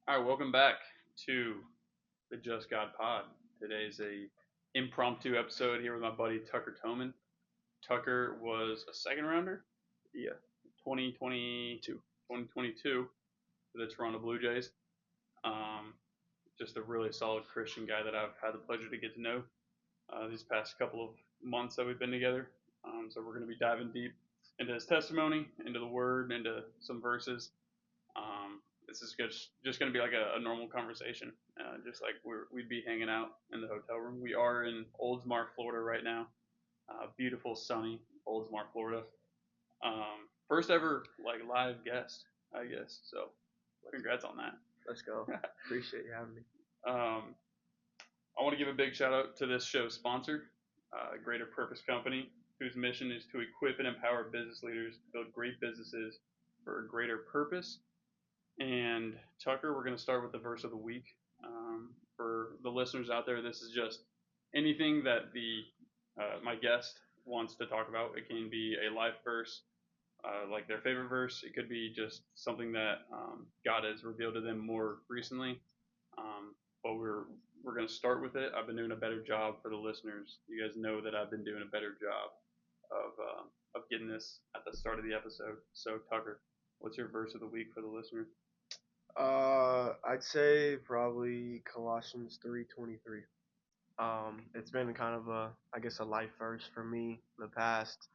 All right, welcome back to the Just God Pod. Today's a impromptu episode here with my buddy Tucker Toman. Tucker was a second rounder, Yeah, 2022, 2022 for the Toronto Blue Jays. Um, just a really solid Christian guy that I've had the pleasure to get to know these past couple of months that we've been together. So we're going to be diving deep into his testimony, into the Word, into some verses. This is just going to be like a normal conversation, just like we'd be hanging out in the hotel room. We are in Oldsmar, Florida right now. Beautiful, sunny Oldsmar, Florida. First ever like live guest, I guess. So congrats on that. let's go. Appreciate you having me. um, I want to give a big shout out to this show's sponsor, Greater Purpose Company, whose mission is to equip and empower business leaders to build great businesses for a greater purpose. And Tucker, we're going to start with the verse of the week. For the listeners out there, this is just anything that the my guest wants to talk about. It can be a life verse, like their favorite verse. It could be just something that God has revealed to them more recently. But we're going to start with it. I've been doing a better job for the listeners. You guys know that I've been doing a better job of getting this at the start of the episode. So Tucker, what's your verse of the week for the listeners? I'd say probably Colossians 3:23. It's been kind of I guess, a life verse for me the past,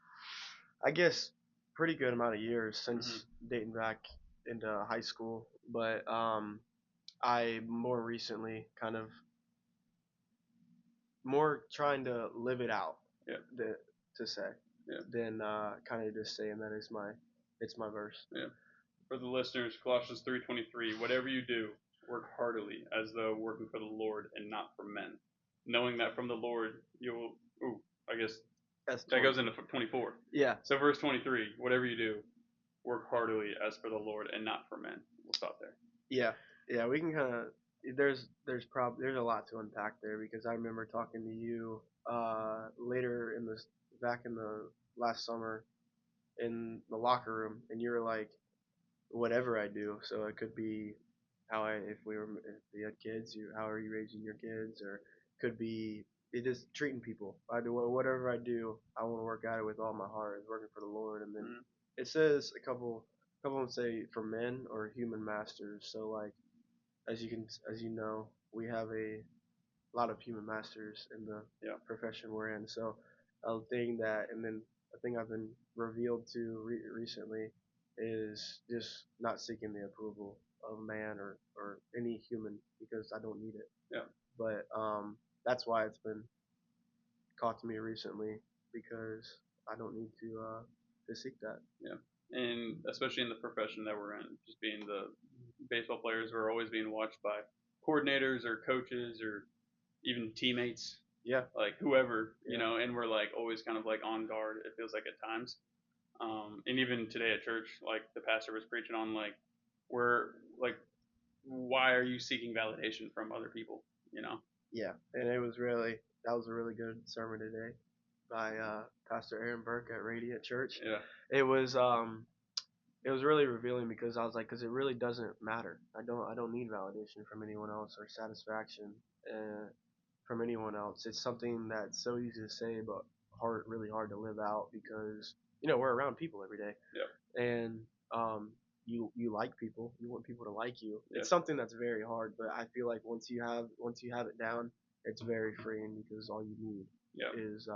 I guess, pretty good amount of years since dating back into high school. But I more recently kind of more trying to live it out, Yeah. to say, Yeah. than kind of just saying that it's my verse. Yeah. For the listeners, Colossians 3:23, whatever you do, work heartily as though working for the Lord and not for men, knowing that from the Lord you will. Ooh, I guess That's that goes into 24. Yeah. So verse 23, whatever you do, work heartily as for the Lord and not for men. We'll stop there. Yeah, we can kind of. There's a lot to unpack there, because I remember talking to you later in this back in the last summer in the locker room, and you were like, whatever I do. So it could be if we had kids, how are you raising your kids, or could be it is treating people. I do whatever I do, I want to work at it with all my heart, is working for the Lord. And then it says a couple of them say for men or human masters. So like, as you know, we have a lot of human masters in the profession we're in. So a thing I've been revealed to recently is just not seeking the approval of man or any human, because I don't need it. Yeah. But that's why it's been caught to me recently, because I don't need to seek that. Yeah. And especially in the profession that we're in, just being the baseball players, we're always being watched by coordinators or coaches or even teammates. Yeah. Like whoever, you know, and we're like always kind of like on guard, it feels like at times. And even today at church, like the pastor was preaching on like, we're like, why are you seeking validation from other people, you know? Yeah, and that was a really good sermon today by Pastor Aaron Burke at Radiant Church. Yeah. It was really revealing, because I was like, because it really doesn't matter. I don't need validation from anyone else, or satisfaction from anyone else. It's something that's so easy to say, but really hard to live out, because we're around people every day. Yeah. And you like people, you want people to like you. Yeah. It's something that's very hard, but I feel like once you have it down, it's very freeing, because all you need is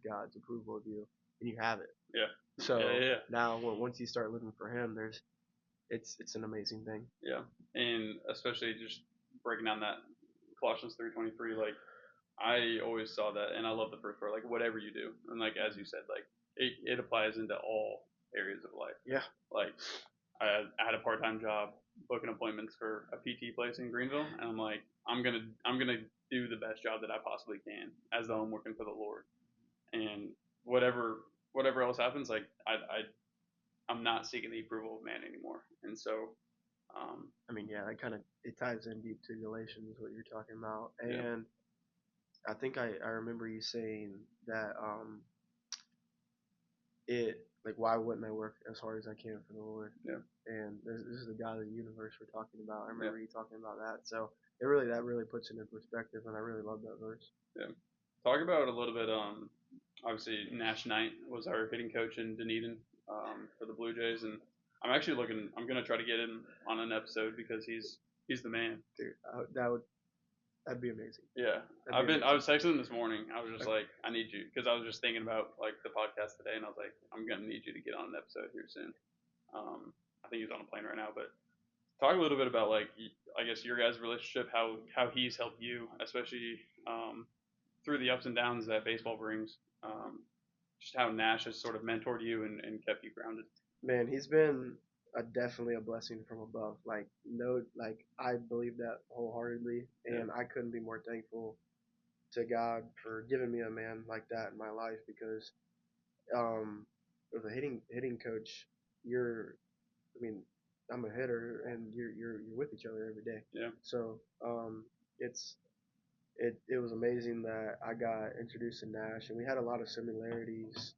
God's approval of you, and you have it. Yeah. So Yeah. now, once you start living for Him, it's an amazing thing. Yeah. And especially just breaking down that Colossians 3:23, like I always saw that, and I love the first part, like whatever you do, and like as you said, like it applies into all areas of life. Yeah. Like I had a part-time job booking appointments for a PT place in Greenville, and I'm like, I'm gonna do the best job that I possibly can as though I'm working for the Lord, and whatever else happens, like I'm not seeking the approval of man anymore, and so. I mean, yeah, it ties in deep to Galatians, what you're talking about, and I think I remember you saying that it like why wouldn't I work as hard as I can for the Lord? Yeah. And this is the God of the universe we're talking about. I Yeah. remember you talking about that. So that really puts it in perspective, and I really love that verse. Yeah. Talk about a little bit. Obviously Nash Knight was our hitting coach in Dunedin for the Blue Jays, and I'm actually looking. I'm gonna try to get him on an episode because he's the man. Dude, that'd be amazing. Yeah, I was texting him this morning. I was just like, I need you because I was just thinking about like the podcast today, and I was like, I'm gonna need you to get on an episode here soon. I think he's on a plane right now, but talk a little bit about like I guess your guys' relationship, how he's helped you, especially through the ups and downs that baseball brings. Just how Nash has sort of mentored you and kept you grounded. Man, he's been definitely a blessing from above. Like no, like I believe that wholeheartedly, and Yeah. I couldn't be more thankful to God for giving me a man like that in my life because with a hitting coach, I mean, I'm a hitter and you're with each other every day. Yeah. So it's it was amazing that I got introduced to Nash and we had a lot of similarities.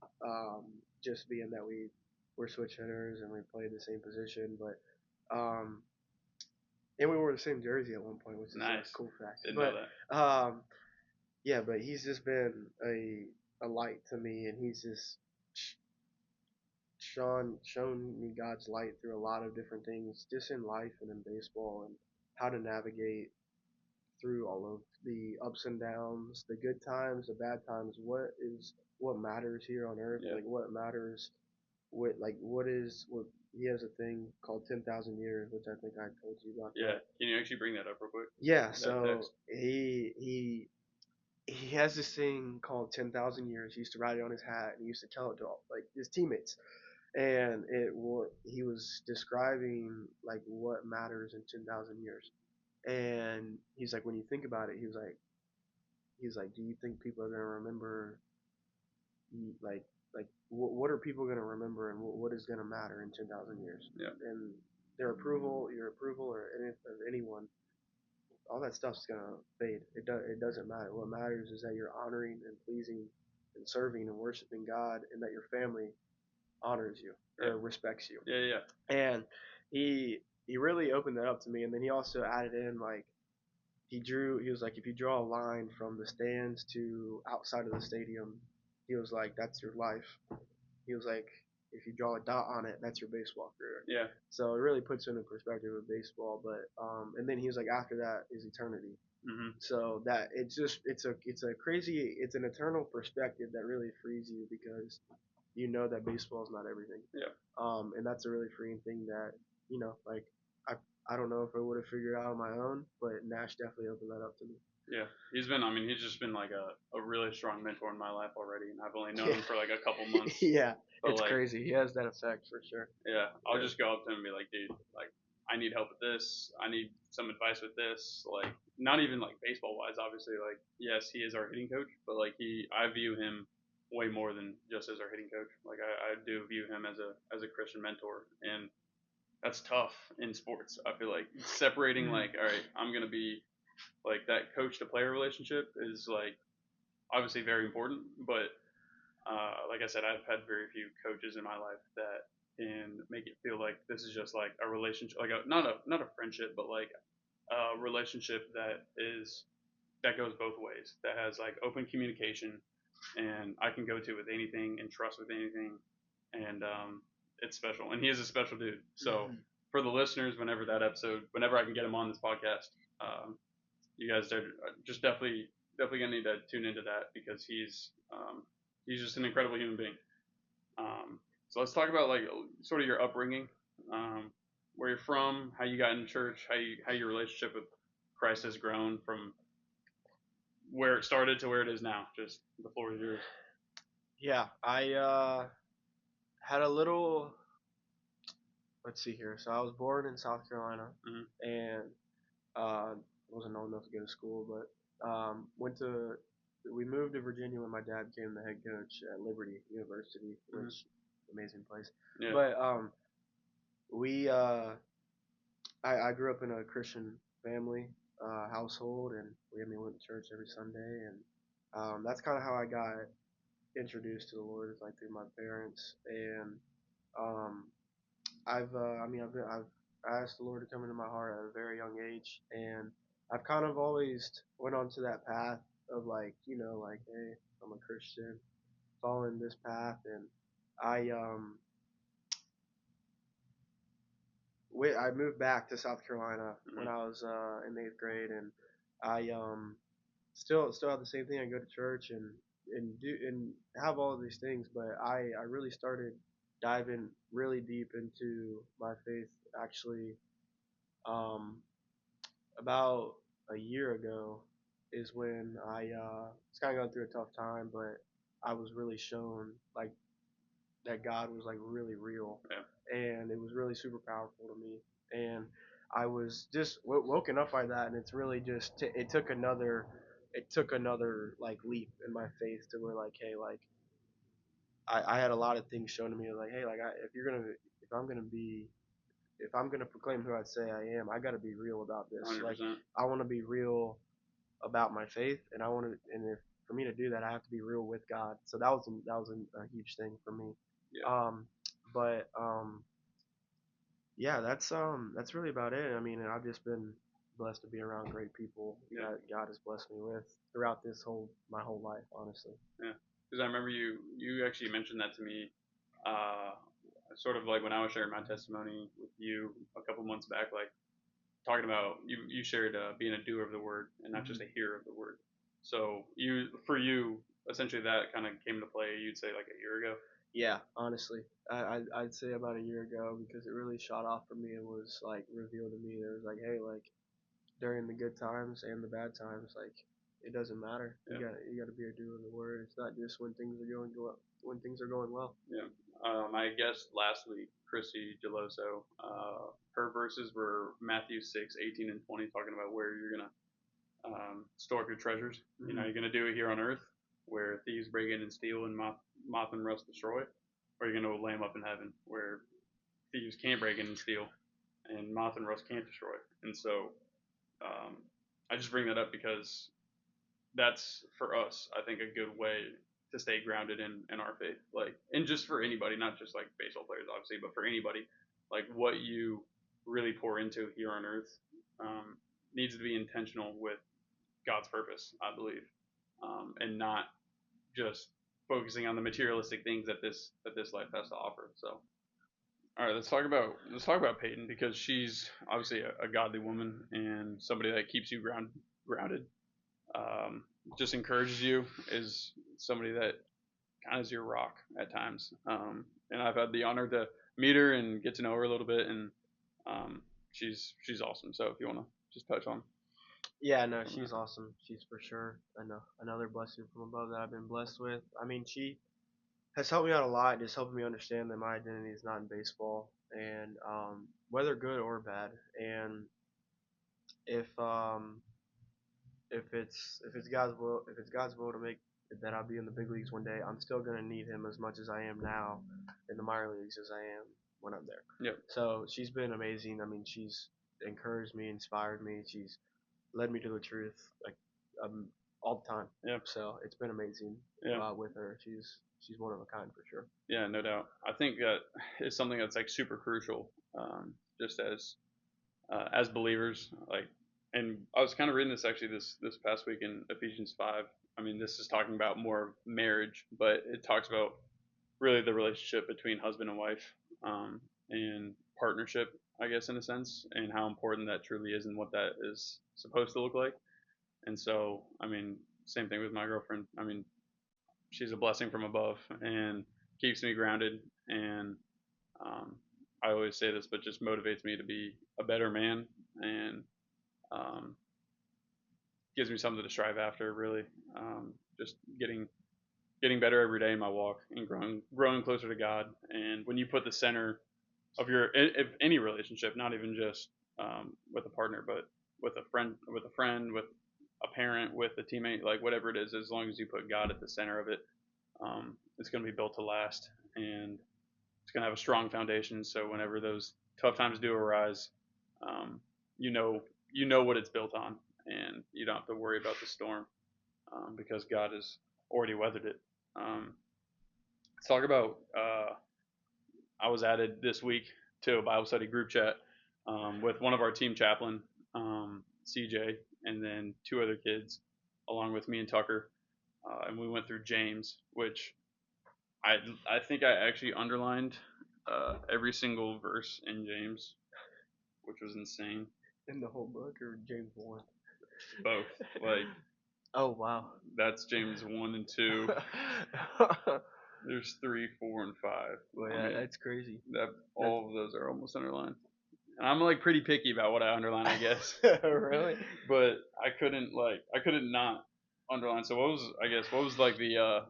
Just being that we were switch hitters and we played the same position, but um, and we wore the same jersey at one point, which is nice. a cool fact. Didn't but know that. yeah, but he's just been a light to me, and he's just shown me God's light through a lot of different things, just in life and in baseball, and how to navigate through all of the ups and downs, the good times, the bad times. What matters here on earth? Yeah. Like what matters? What he has a thing called 10,000 years, which I think I told you about. Yeah. That. Can you actually bring that up real quick? Yeah. That So text. he has this thing called 10,000 years. He used to write it on his hat, and he used to tell it to all, like his teammates. And he was describing like what matters in 10,000 years. And he's like, when you think about it, he's like, do you think people are gonna remember like what are people gonna remember and what is gonna matter in 10,000 years? Yeah. And your approval, or of anyone, all that stuff's gonna fade. It doesn't matter. What matters is that you're honoring and pleasing and serving and worshiping God, and that your family honors you or respects you. Yeah. And he really opened that up to me. And then he also added in like he was like, if you draw a line from the stands to outside of the stadium, he was like, that's your life. He was like, if you draw a dot on it, that's your baseball career. Yeah. So it really puts into perspective of baseball. But and then he was like, after that is eternity. Mm-hmm. So that it's an eternal perspective that really frees you because you know that baseball is not everything. Yeah. And that's a really freeing thing that like I don't know if I would have figured out on my own, but Nash definitely opened that up to me. Yeah, he's just been like a really strong mentor in my life already, and I've only known him for like a couple months. Yeah, but it's like, crazy. He has that effect for sure. Yeah, I'll just go up to him and be like, dude, like, I need help with this. I need some advice with this. Like, not even like baseball wise, obviously. Like, yes, he is our hitting coach, but like I view him way more than just as our hitting coach. Like, I do view him as a Christian mentor, and that's tough in sports. I feel like separating like, all right, I'm gonna be like that coach to player relationship is like obviously very important, but like I said, I've had very few coaches in my life that can make it feel like this is just like a relationship, like not a friendship, but like a relationship that goes both ways, that has like open communication, and I can go to with anything and trust with anything, and it's special. And he is a special dude. So for the listeners, whenever I can get him on this podcast, you guys are just definitely gonna need to tune into that because he's just an incredible human being. So let's talk about like sort of your upbringing, where you're from, how you got in church, how your relationship with Christ has grown from where it started to where it is now. Just the floor is yours. Yeah, I had a little. Let's see here. So I was born in South Carolina, and wasn't old enough to go to school, but we moved to Virginia when my dad became the head coach at Liberty University, which amazing place. Yeah. But I grew up in a Christian family household, and we went to church every Sunday, and that's kind of how I got introduced to the Lord is like through my parents, and um, I've asked the Lord to come into my heart at a very young age, and I've kind of always went onto that path of like, like, hey, I'm a Christian, following this path, and I I moved back to South Carolina when I was in 8th grade, and I still have the same thing. I go to church and have all of these things, but I really started diving really deep into my faith actually um, about a year ago is when I was kind of going through a tough time, but I was really shown like that God was like really real, Yeah. and it was really super powerful to me. And I was just woken up by that, and it's really just it took another like leap in my faith to where like, hey, like I had a lot of things shown to me like, hey, like if I'm gonna be if I'm gonna proclaim who I'd say I am, I got to be real about this. 100%. Like I want to be real about my faith, and I want to, and if for me to do that, I have to be real with God. So that was a huge thing for me. Yeah. But yeah, that's really about it. I mean, I've just been blessed to be around great people Yeah. that God has blessed me with throughout my whole life, honestly. Yeah. Because I remember you actually mentioned that to me, uh, sort of like when I was sharing my testimony with you a couple months back, like talking about you shared being a doer of the word and not just a hearer of the word. So for you essentially that kind of came to play. You'd say like a year ago. Yeah, honestly, I'd say about a year ago because it really shot off for me. It was like revealed to me. There was like, hey, like during the good times and the bad times, like it doesn't matter. Yeah. You gotta be a doer of the word. It's not just when things are when things are going well. Yeah. My guest last week, Chrissy Geloso, her verses were Matthew 6:18 and 20, talking about where you're gonna store up your treasures. Mm-hmm. You know, you're gonna do it here on earth, where thieves break in and steal and moth and rust destroy, or you're gonna lay them up in heaven, where thieves can't break in and steal, and moth and rust can't destroy. And so, um, I just bring that up because that's for us, I think, a good way to stay grounded in our faith. Like, and just for anybody, not just like baseball players, obviously, but for anybody, like what you really pour into here on earth needs to be intentional with God's purpose, I believe, and not just focusing on the materialistic things that this life has to offer. So, all right, let's talk about Peyton because she's obviously a godly woman and somebody that keeps you grounded. Um, just encourages you, is somebody that kind of is your rock at times. And I've had the honor to meet her and get to know her a little bit, and she's awesome. So if you want to just touch on. Yeah, no, she's awesome. She's for sure another blessing from above that I've been blessed with. I mean, she has helped me out a lot, just helping me understand that my identity is not in baseball, and whether good or bad. And if if it's God's will to make that I'll be in the big leagues one day, I'm still gonna need Him as much as I am now in the minor leagues as I am when I'm there. Yep. So she's been amazing. I mean, she's encouraged me, inspired me. She's led me to the truth like all the time. Yep. So it's been amazing. Yeah. With her, she's one of a kind for sure. Yeah, no doubt. I think that is something that's like super crucial, just as believers. Like, and I was kind of reading this actually this past week in Ephesians 5. I mean, this is talking about more marriage, but it talks about really the relationship between husband and wife, and partnership, I guess, in a sense, and how important that truly is and what that is supposed to look like. And so, I mean, same thing with my girlfriend. I mean, she's a blessing from above and keeps me grounded. And um, I always say this, but just motivates me to be a better man and um, gives me something to strive after. Really, just getting better every day in my walk and growing closer to God. And when you put the center of your if any relationship, not even just with a partner, but with a parent, with a teammate, like whatever it is, as long as you put God at the center of it, it's going to be built to last, and it's going to have a strong foundation. So whenever those tough times do arise, um, you know what it's built on, and you don't have to worry about the storm because God has already weathered it. let's talk about. I was added this week to a Bible study group chat with one of our team chaplain, CJ, and then two other kids, along with me and Tucker, and we went through James, which I think I actually underlined every single verse in James, which was insane. In the whole book or James 1? Both. Like, oh wow. That's James 1 and 2. There's 3, 4, and 5. Well, yeah, that's crazy. All of those are almost underlined. And I'm like pretty picky about what I underline, I guess. Really? But I couldn't not underline. So what was like the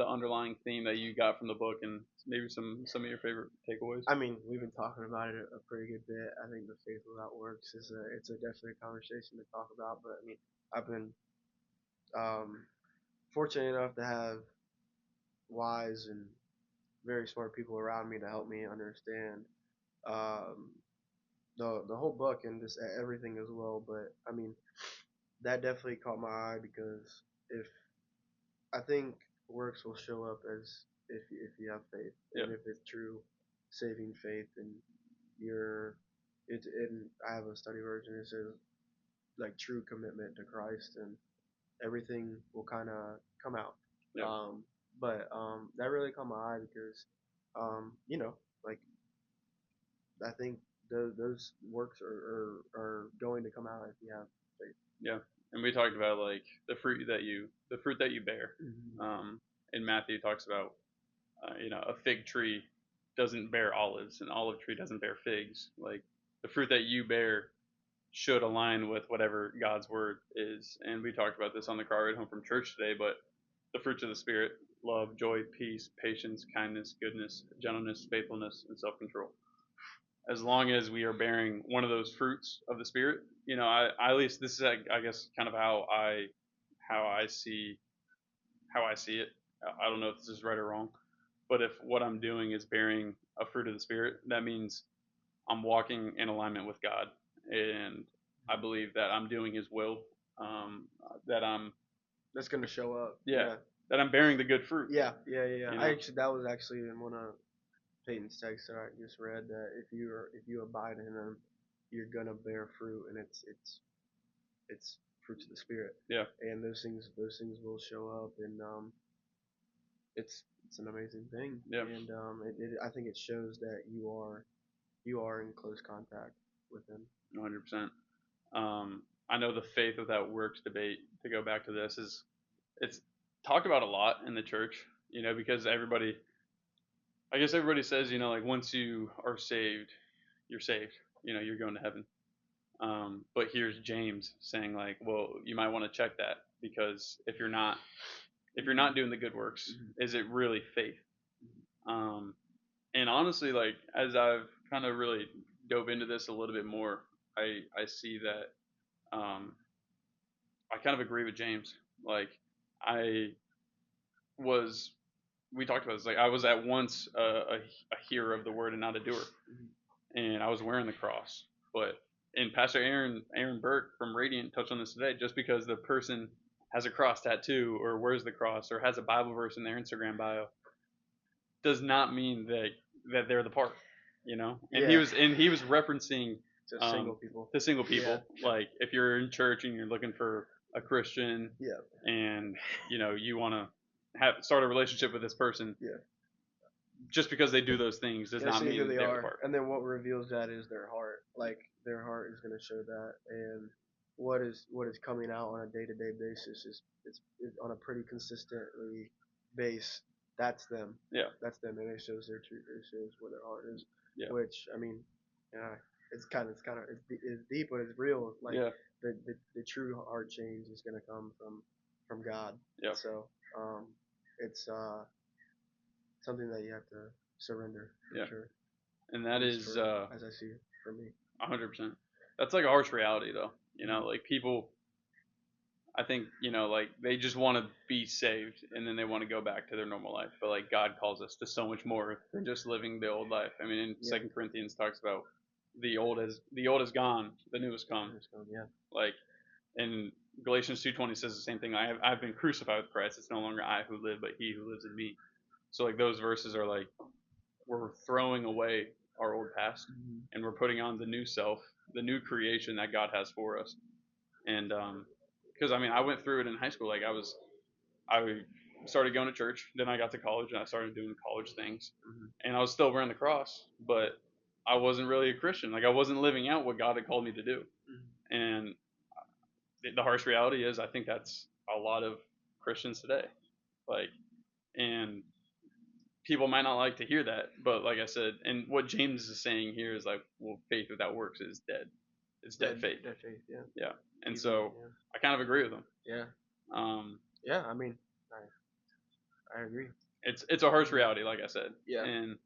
underlying theme that you got from the book, and maybe some of your favorite takeaways? I mean, we've been talking about it a pretty good bit. I think the faith without works is it's a definitely a conversation to talk about. But I mean, I've been fortunate enough to have wise and very smart people around me to help me understand um, the whole book and just everything as well. But I mean, that definitely caught my eye because if I think works will show up as if you have faith, Yeah. and if it's true saving faith, and you're it's and I have a study version that says like true commitment to Christ, and everything will kind of come out. Yeah. But that really caught my eye because like I think those works are going to come out if you have faith. Yeah, and we talked about like the fruit that you bear. Mm-hmm. In Matthew, it talks about a fig tree doesn't bear olives, an olive tree doesn't bear figs. Like the fruit that you bear should align with whatever God's word is. And we talked about this on the car ride home from church today. But the fruits of the Spirit: love, joy, peace, patience, kindness, goodness, gentleness, faithfulness, and self-control. As long as we are bearing one of those fruits of the Spirit, I at least this is, I guess, kind of how I see it. I don't know if this is right or wrong, but if what I'm doing is bearing a fruit of the Spirit, that means I'm walking in alignment with God, and I believe that I'm doing His will. That I'm That's gonna show up. yeah, that I'm bearing the good fruit. Yeah. That was actually in one of Peyton's texts that I just read, that if you abide in Him, you're gonna bear fruit, and it's fruits of the Spirit. Yeah. And those things will show up, and it's an amazing thing. Yeah. And I think it shows that you are in close contact with Him. 100%. I know the faith without works debate, to go back to this, it's talked about a lot in the church, because everybody says, like once you are saved, you're saved, you're going to heaven. But here's James saying like, well, you might want to check that, because if you're not doing the good works, is it really faith? And honestly, like as I've kind of really dove into this a little bit more, I see that I kind of agree with James. Like we talked about this. Like I was at once a hearer of the word and not a doer, and I was wearing the cross. But and Pastor Aaron Burke from Radiant touched on this today. Just because the person has a cross tattoo or wears the cross or has a Bible verse in their Instagram bio does not mean that they're the part. And he was referencing to single people. Yeah. Like if you're in church and you're looking for a Christian, and you want to start a relationship with this person, just because they do those things does not mean they they're are. the part. And then what reveals that is their heart. Like their heart is going to show that, and what is coming out on a day-to-day basis is on a pretty consistently base. That's them. Yeah. That's them, and it shows their truth. It shows where their heart is. Yeah. Which I mean, it's deep, but it's real. Like the true heart change is going to come from God. Yeah. So it's something that you have to surrender for sure. And that is as I see it, for me. 100%. That's like a harsh reality, though. Like people, I think, like they just want to be saved and then they want to go back to their normal life. But like God calls us to so much more than just living the old life. I mean, in 2 Corinthians talks about the old is gone, the new has come. Yeah. Like, and Galatians 2:20 says the same thing. I've been crucified with Christ. It's no longer I who live, but He who lives in me. So like those verses are like we're throwing away our old past and we're putting on the new self, the new creation that God has for us. And because I mean I went through it in high school. Like I started going to church, then I got to college and I started doing college things, and I was still wearing the cross, but I wasn't really a Christian. Like I wasn't living out what God had called me to do. And the harsh reality is, I think that's a lot of Christians today. Like, and people might not like to hear that, but like I said, and what James is saying here is like, well, faith without works is dead. It's dead faith. Dead faith, yeah. Yeah. And so I kind of agree with him. Yeah. Um, Yeah, I mean, I agree. it's a harsh reality, like I said. Yeah. And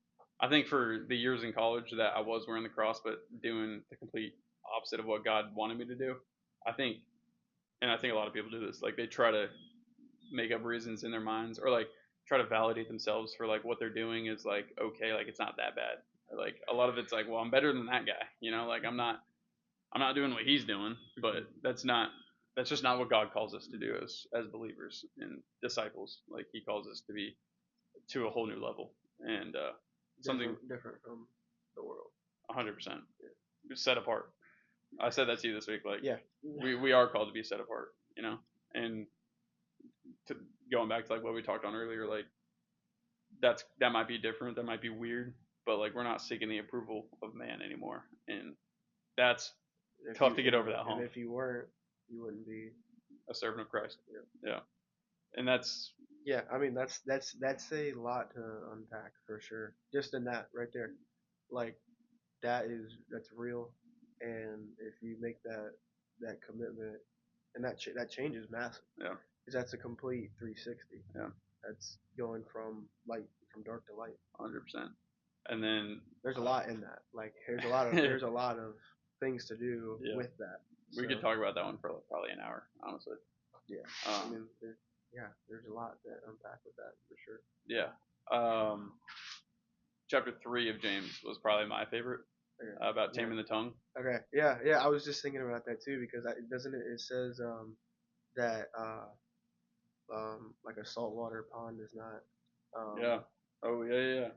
I think for the years in college that I was wearing the cross, but doing the complete opposite of what God wanted me to do, I think, and I think a lot of people do this, like they try to make up reasons in their minds or like try to validate themselves for like what they're doing is like okay, like it's not that bad. Or, like a lot of it's like, well, I'm better than that guy, you know, like I'm not doing what he's doing, but that's just not what God calls us to do as believers and disciples. Like he calls us to be to a whole new level and something different from the world. 100% set apart. I said that to you this week. Like, yeah, we are called to be set apart, you know. And to, going back to like what we talked on earlier, like that might be different, that might be weird, but like we're not seeking the approval of man anymore, and that's tough to get over that hump. And if you weren't, you wouldn't be a servant of Christ. Yeah. And that's I mean that's a lot to unpack for sure. Just in that right there, like that's real, and if you make that commitment, and that changes massive. Yeah. Because that's a complete 360. Yeah. That's going from dark to light. 100%. And then there's a lot in that. Like there's a lot of things to do with that. We could talk about that one for probably an hour, honestly. Yeah. I mean, there's a lot to unpack with that for sure. Yeah. Chapter 3 of James was probably my favorite. About taming the tongue. Okay. Yeah. I was just thinking about that too because it says that like a saltwater pond is not. Yeah. Oh yeah.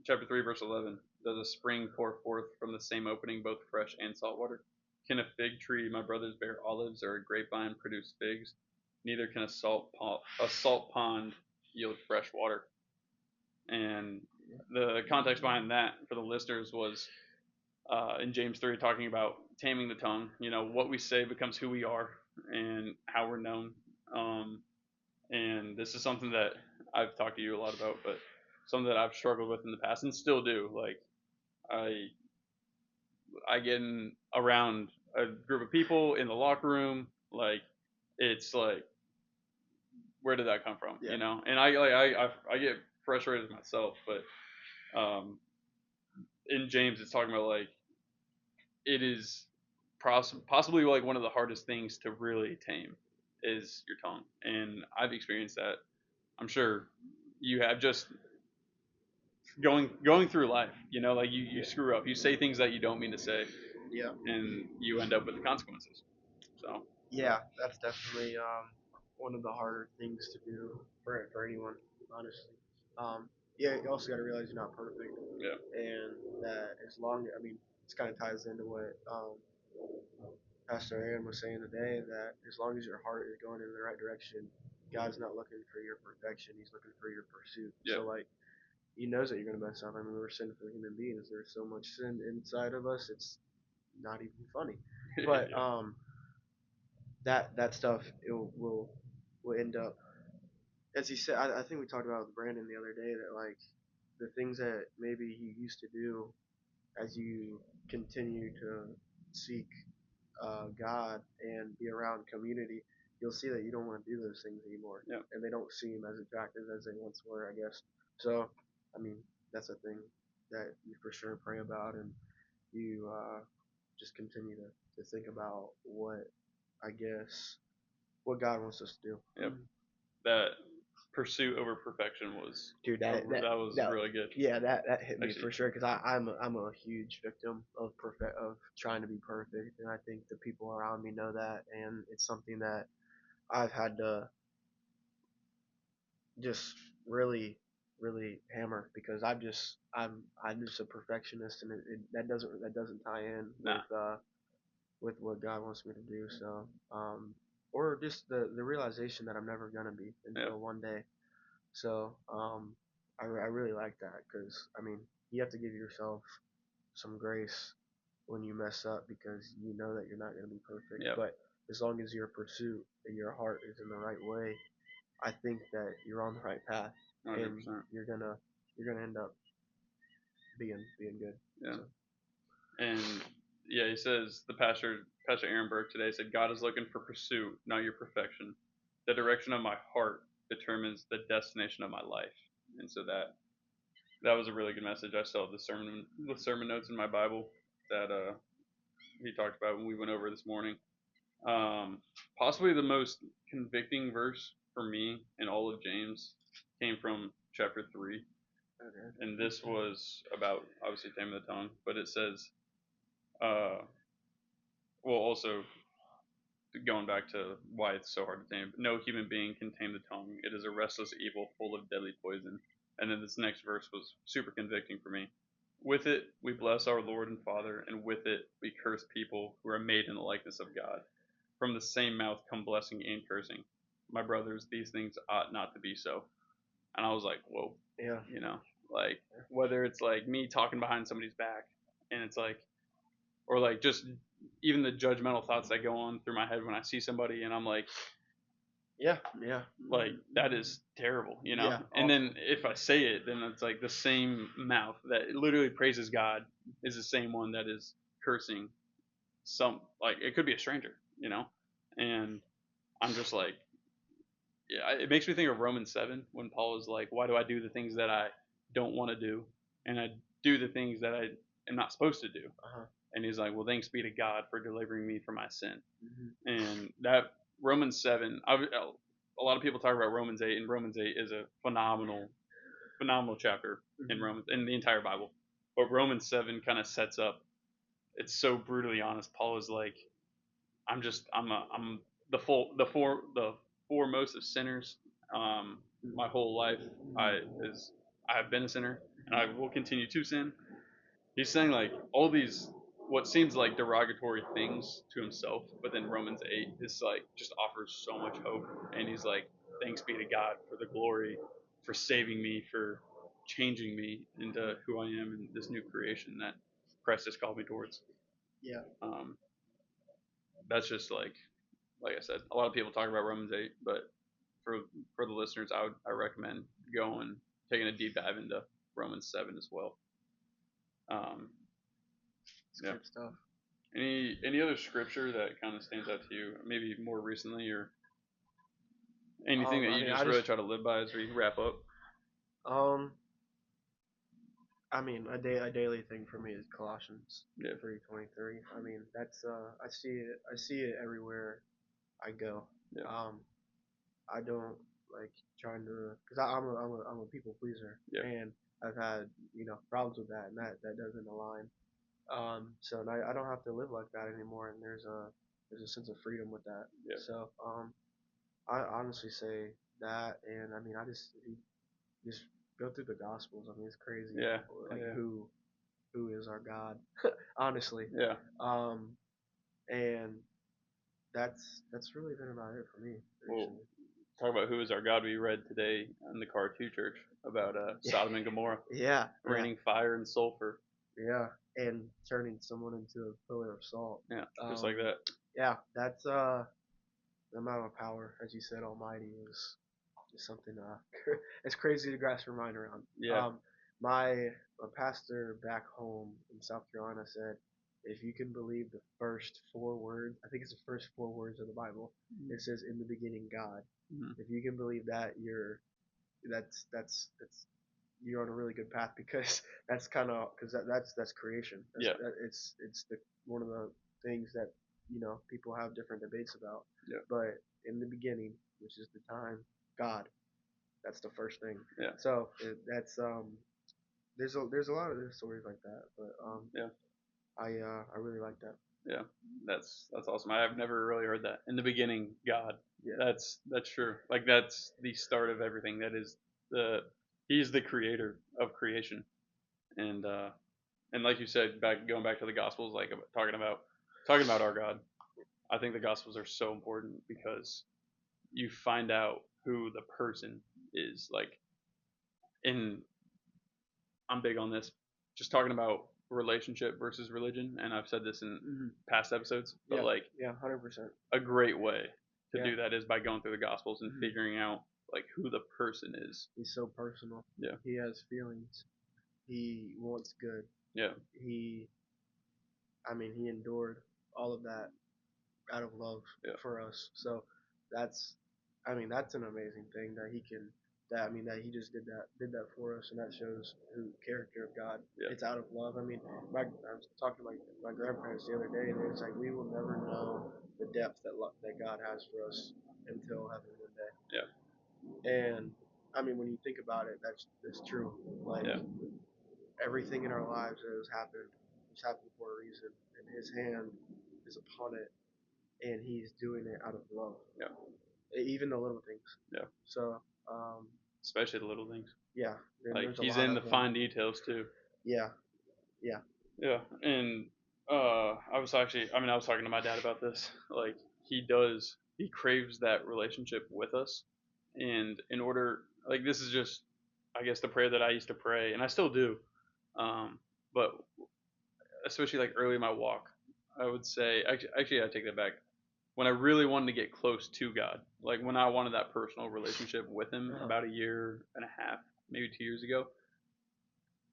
Chapter 3 verse 11. Does a spring pour forth from the same opening both fresh and salt water? Can a fig tree, my brothers, bear olives, or a grapevine produce figs? Neither can a salt pond yield fresh water. And the context behind that for the listeners was in James 3 talking about taming the tongue. You know, what we say becomes who we are and how we're known. And this is something that I've talked to you a lot about, but something that I've struggled with in the past and still do. Like I get around a group of people in the locker room, like it's like, where did that come from? You know, and I get frustrated with myself, but in James it's talking about like it is possibly like one of the hardest things to really tame is your tongue, and I've experienced that. I'm sure you have, just going through life, you know, like you screw up, you say things that you don't mean to say, and you end up with the consequences. So that's definitely one of the harder things to do for anyone, honestly. You also got to realize you're not perfect. And that as long, I mean, this kind of ties into what Pastor Aaron was saying today, that as long as your heart is going in the right direction, God's not looking for your perfection; He's looking for your pursuit. So like, He knows that you're gonna mess up. I mean, we're sinful human beings. There's so much sin inside of us; it's not even funny. But that stuff will end up, as he said. I think we talked about with Brandon the other day that like the things that maybe he used to do, as you continue to seek God and be around community, you'll see that you don't want to do those things anymore, and they don't seem as attractive as they once were, I guess. So, I mean, that's a thing that you for sure pray about, and you just continue to think about what God wants us to do. Yep. That pursuit over perfection was, dude, that was really good. Yeah, that hit me for sure, because I'm a huge victim of trying to be perfect, and I think the people around me know that, and it's something that I've had to just really really hammer because I'm just a perfectionist and that doesn't tie in Nah. with what God wants me to do. So or just the realization that I'm never gonna be Yeah. until one day. So I really like that because I mean you have to give yourself some grace when you mess up because you know that you're not gonna be perfect. Yeah. But as long as your pursuit and your heart is in the right way, I think that you're on the right path, and 100%. you're gonna end up being good. Yeah. So And yeah, he says Pastor Aaron Burke today said God is looking for pursuit, not your perfection. The direction of my heart determines the destination of my life. And so that was a really good message. I still have the sermon notes in my Bible that he talked about when we went over this morning. Possibly the most convicting verse for me in all of James came from chapter 3. okay. And this was about obviously taming the tongue, but it says, uh, well, also going back to why it's so hard to tame. No human being can tame the tongue. It is a restless evil full of deadly poison. And then this next verse was super convicting for me. With it, we bless our Lord and Father, and with it, we curse people who are made in the likeness of God. From the same mouth come blessing and cursing. My brothers, these things ought not to be so. And I was like, whoa, Yeah. like whether it's like me talking behind somebody's back, and it's like, or like just even the judgmental thoughts that go on through my head when I see somebody, and I'm like, Yeah. Yeah. like that is terrible, Yeah. And then if I say it, then it's like the same mouth that literally praises God is the same one that is cursing some, like it could be a stranger, and I'm just like, yeah, it makes me think of Romans 7 when Paul is like, why do I do the things that I don't want to do, and I do the things that I am not supposed to do? Uh-huh. And he's like, well, thanks be to God for delivering me from my sin. Mm-hmm. And that Romans 7, a lot of people talk about Romans 8, and Romans 8 is a phenomenal chapter in Mm-hmm. Romans, in the entire Bible. But Romans 7 kind of sets up, it's so brutally honest. Paul is like, I'm the foremost of sinners. My whole life, I is I have been a sinner, and I will continue to sin. He's saying like all these what seems like derogatory things to himself, but then Romans 8 is like just offers so much hope, and he's like, thanks be to God for the glory, for saving me, for changing me into who I am in this new creation that Christ has called me towards. Yeah. Um, that's just like I said, a lot of people talk about Romans 8, but for for the listeners, I recommend going taking a deep dive into Romans 7 as well. Um, It's yeah. good stuff. Any other scripture that kind of stands out to you, maybe more recently, or anything that I you mean, just I really just try to live by as we wrap up? um, I mean, a daily thing for me is Colossians Yeah, 3:23. I mean, that's I see it everywhere I go. yeah, Um, I don't like trying to, cause I'm a people pleaser, yeah, and I've had problems with that, and that doesn't align. So and I don't have to live like that anymore, and there's a sense of freedom with that. yeah, So I honestly say that, and I mean I just if you just go through the Gospels. I mean it's crazy, yeah, like yeah, who is our God, honestly. yeah. Um, and that's really been about it for me Well, recently. talk about who is our God. We read today in the Car 2 church about Sodom and Gomorrah, Yeah, yeah, raining fire and sulfur. yeah, and turning someone into a pillar of salt. Yeah, just like that. Yeah, that's the amount of power, as you said, Almighty is something it's crazy to grasp your mind around. Yeah, My pastor back home in South Carolina said, if you can believe the first 4 words, I think it's the first 4 words of the Bible. It says, "In the beginning, God." mm-hmm. If you can believe that, that's you're on a really good path because that's kind of because that's creation. Yeah, It's the one of the things that people have different debates about. yeah, But in the beginning, which is the time, God, that's the first thing. yeah, So that's there's a lot of stories like that, but yeah. I really like that. Yeah, that's awesome. I've never really heard that. In the beginning, God. Yeah. That's true. Like that's the start of everything. That is the He's the creator of creation, and like you said, going back to the Gospels, like talking about our God. I think the Gospels are so important because you find out who the person is. Like, in I'm big on this, just talking about relationship versus religion, and I've said this in past episodes, but Yeah. like Yeah. 100%. a great way to Yeah. do that is by going through the Gospels and figuring out like who the person is. He's so personal. Yeah. He has feelings. He wants good. Yeah. He, I mean, he endured all of that out of love Yeah. for us. So that's, I mean, that's an amazing thing that he can. That I mean, that he just did that for us, and that shows who character of God. Yeah. It's out of love. I mean, I was talking to my grandparents the other day, and it was like we will never know the depth that God has for us until heaven one day. Yeah. And I mean, when you think about it, that's true. Like Yeah. everything in our lives that has happened for a reason, and His hand is upon it, and He's doing it out of love. Yeah. Even the little things. Yeah. So, especially the little things. yeah, Like he's in the fine details too. Yeah. Yeah. Yeah, and I was talking to my dad about this. Like he craves that relationship with us, and in order, like this is just, I guess the prayer that I used to pray, and I still do, but especially like early in my walk, I would say, actually I take that back. When I really wanted to get close to God, like when I wanted that personal relationship with Him, about a year and a half, maybe 2 years ago,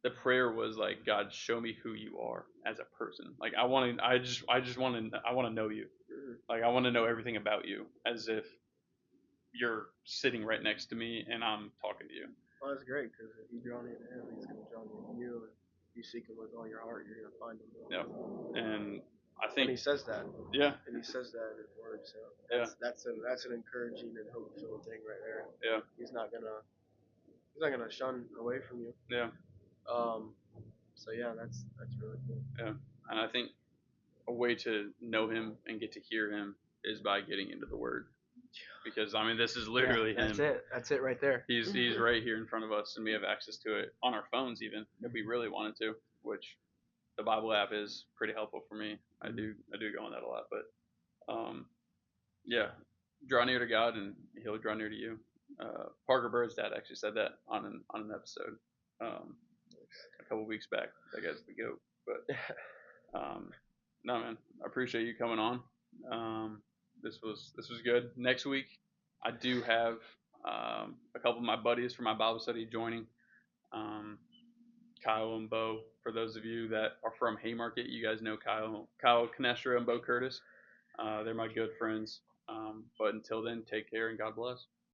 the prayer was like, God, show me who you are as a person. Like I want to know you. Like I want to know everything about you, as if you're sitting right next to me and I'm talking to you. Well, that's great because if you draw near to Him, He's going to draw near to you. And if you seek Him with all your heart, you're going to find Him. Yeah, and I think He says that. Yeah, and He says that in His Word. So yeah, that's an encouraging and hopeful thing right there. yeah, He's not gonna shun away from you. yeah, So yeah, that's really cool. yeah. And I think a way to know Him and get to hear Him is by getting into the Word. Because I mean, this is literally Him. That's it right there. He's right here in front of us, and we have access to it on our phones, even if we really wanted to. Which the Bible app is pretty helpful for me. I do go on that a lot, but yeah, draw near to God, and He'll draw near to you. Parker Bird's dad actually said that on an episode a couple weeks back. That guy's the goat. But no, man, I appreciate you coming on. This was good. Next week, I do have a couple of my buddies from my Bible study joining. Kyle and Bo. For those of you that are from Haymarket, you guys know Kyle Canestra and Bo Curtis. They're my good friends. But until then, take care and God bless.